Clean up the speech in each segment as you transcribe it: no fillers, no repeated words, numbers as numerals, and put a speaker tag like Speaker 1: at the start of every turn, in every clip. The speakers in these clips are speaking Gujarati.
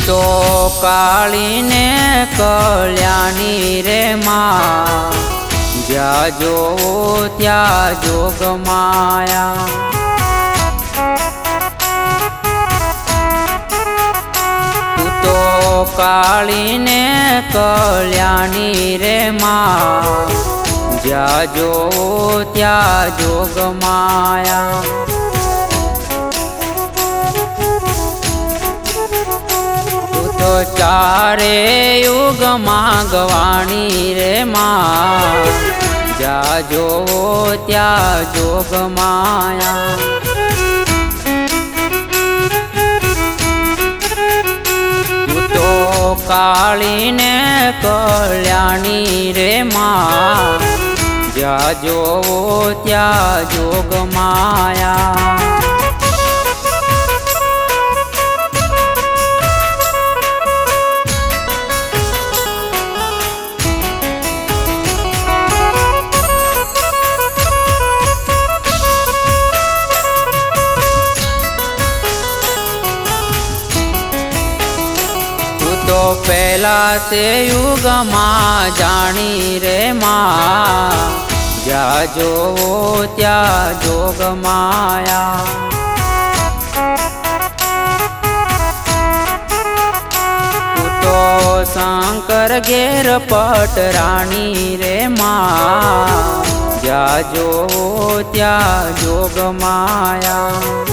Speaker 1: તો કાળીને કલ્યાણી રે માં, જ્યાં જોવો ત્યાં જોગ માયા. તું તો કાળીને કલ્યાણી રે માં, જ્યાં જોવો ત્યાં જોગ માયા. ચારે યુગમાં ગવાણી રે માં, જ્યાં જોવો ત્યાં જોગ માયા. તું તો કાળીને કલ્યાણી રે માં, જ્યાં જોવો ત્યાં જોગ માયા. તો પહેલા તે યુગમાં જાણી રે માં, જ્યાં જોવો ત્યાં જોગ માયા. તું તો શંકર ઘેર પટરાણી રે માં, જ્યાં જોવો ત્યાં જોગ માયા.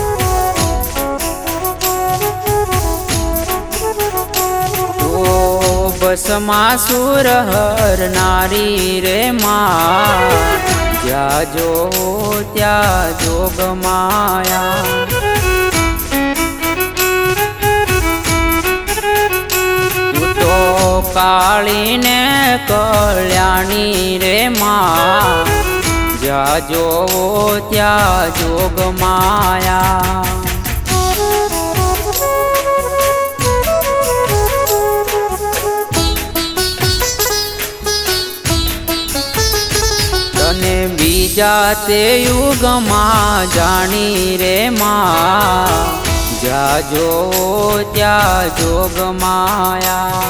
Speaker 1: ભસ્માસુર હરનારી રે માં, જ્યાં જોવો ત્યાં જોગ માયા. તું તો કાળીને કલ્યાણી રે માં, જ્યાં જોવો ત્યાં જોગ માયા. બીજા તે યુગમાં જાણી રે માં, જ્યાં જોવો ત્યાં જોગ માયા.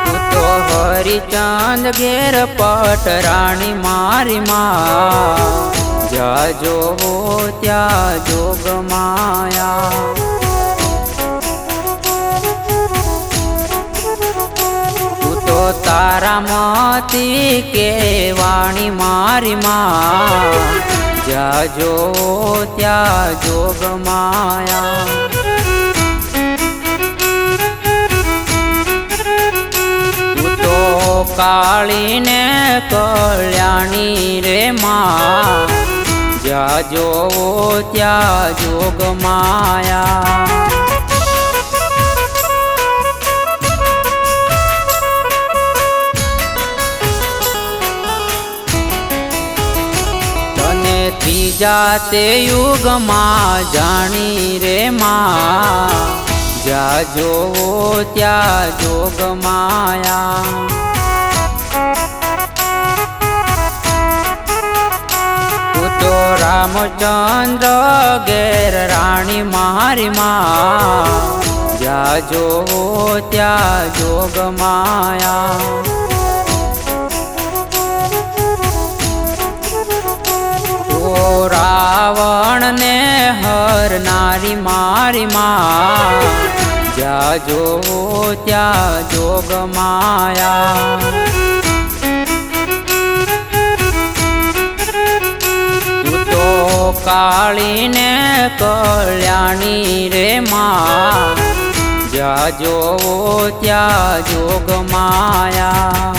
Speaker 1: તું તો હરિચંદ ઘેર પટરાણી મારી માં, જ્યાં જોવો ત્યાં જોગ માયા. તારામતી કેવાણી મારી માં, જ્યાં જોવો ત્યાં જોગ માયા. તું તો કાળીને કલ્યાણી રે માં, જ્યાં જોવો ત્યાં જોગ માયા. ત્રીજા તે યુગમાં જાણી રે માં, જ્યાં જોવો ત્યાં જોગ માયા. તું તો રામચંદ્ર ઘેર રાણી મારી માં, જ્યાં જોવો ત્યાં જોગ માયા. રાવણ ને હરનારી મારી માં, જ્યાં જોવો ત્યાં જોગ માયા. તું તો કાળીને કલ્યાણી રે માં, જ્યાં જોવો ત્યાં જોગ માયા.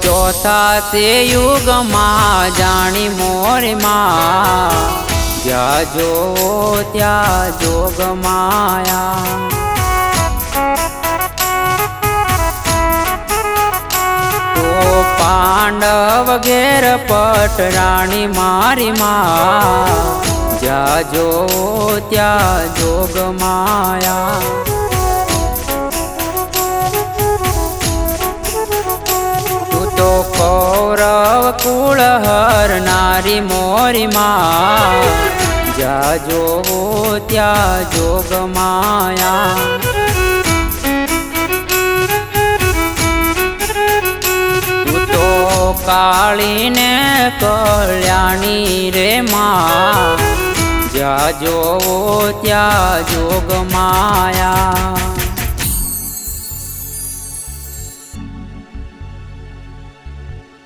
Speaker 1: ચોથા તે યુગમાં જાણી મોરી માં, જ્યાં જોવો ત્યાં જોગ માયા. તો પાંડવ ઘેર પટરાણી મારી માં, જ્યાં જોવો ત્યાં જોગ માયા. મારી મોરી માં જ્યાં જોવો ત્યાં જોગ માયા તું તો કાળીને કલ્યાણી રે માં જ્યાં જોવો ત્યાં જોગ માયા